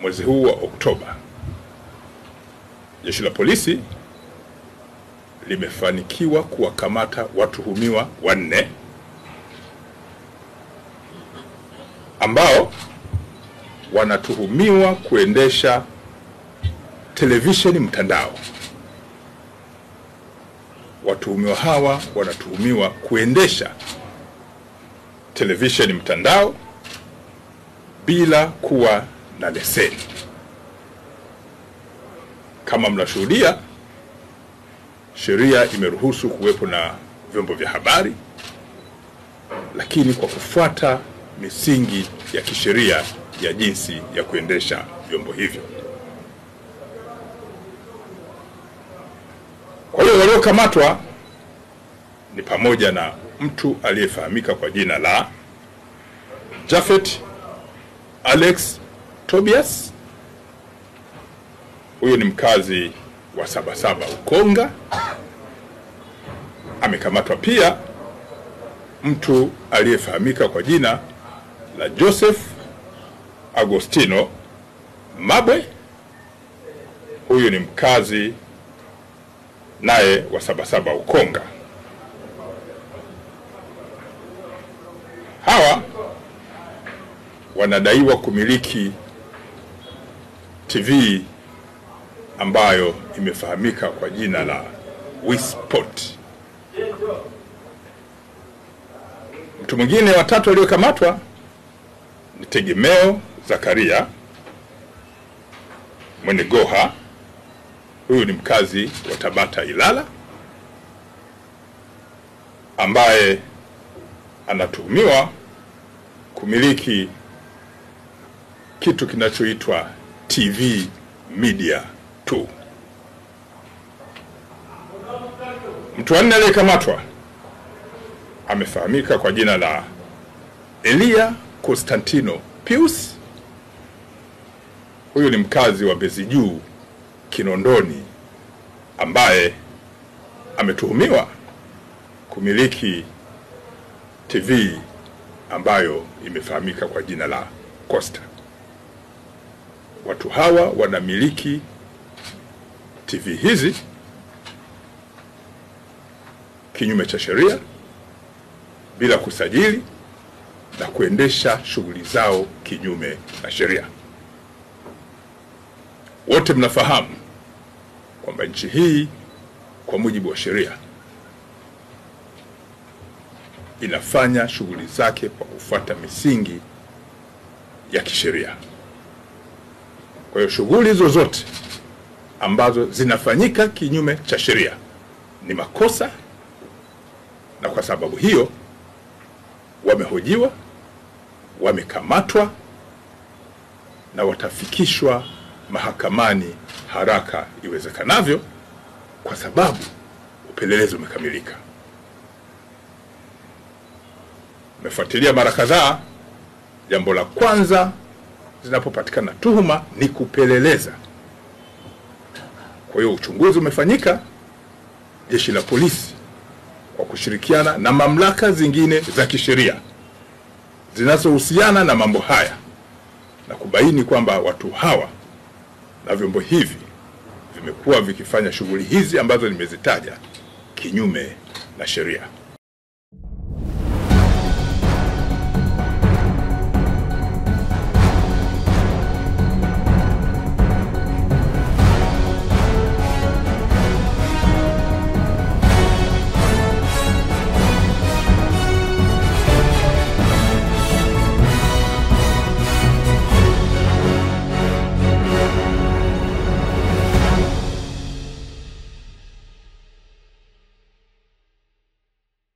mwezi huu wa Oktoba, Jeshi la Polisi limefanikiwa kuwakamata watuhumiwa 4 ambao wanatuhumiwa kuendesha televisheni mtandao. Watuhumiwa hawa wanatuhumiwa kuendesha televisheni mtandao bila kuwa na leseni. Kama mnashuhudia, sheria imeruhusu kuwepo na vyombo vya habari, lakini kwa kufuata misingi ya kisheria ya jinsi ya kuendesha vyombo hivyo. Kwa hiyo waliokamatwa ni pamoja na mtu aliyefahamika kwa jina la Japhet Alex Tobias. Huyo ni mkazi wa Sabasaba Ukonga. Amekamatwa pia mtu aliyefahamika kwa jina la Joseph Agostino Mabwe. Huyu ni mkazi naye wa Sabasaba Ukonga. Hawa wanadaiwa kumiliki TV ambayo imefahamika kwa jina la Wisport. Mtu mwingine wa 3 aliyokamatwa ni Tegemeo Zakaria Mwenegoha. Huyu ni mkazi wa Tabata Ilala, ambaye anatuhumiwa kumiliki kitu kinachoitwa TV Media 2. Mtu wa 4 aliyekamatwa amefahamika kwa jina la Elia Constantino Pius. Huyu ni mkazi wa Mbezi Juu Kinondoni, ambaye ametuhumiwa kumiliki TV ambayo imefahamika kwa jina la Costa. Watu hawa wanamiliki TV hizi kinyume cha sheria, bila kusajili, na kuendesha shughuli zao kinyume na sheria. Wote mnafahamu kwamba nchi hii kwa mujibu wa sheria inafanya shughuli zake kwa kufuata misingi ya kisheria. Kwa hiyo shughuli zozote ambazo zinafanyika kinyume cha sheria ni makosa, na kwa sababu hiyo wamehojiwa, wamekamatwa na watafikishwa mahakamani haraka iwezekanavyo, kwa sababu upelelezi umekamilika. Umefuatilia mara kadhaa, jambo la kwanza zinapopatikana tuhuma ni kupeleleza. Kwa hiyo uchunguzi umefanyika. Jeshi la Polisi kwa kushirikiana na mamlaka zingine za kisheria zinazohusiana na mambo haya, na kubaini kwamba watu hawa na vyombo hivi vimekuwa vikifanya shughuli hizi ambazo nimezitaja kinyume na sheria.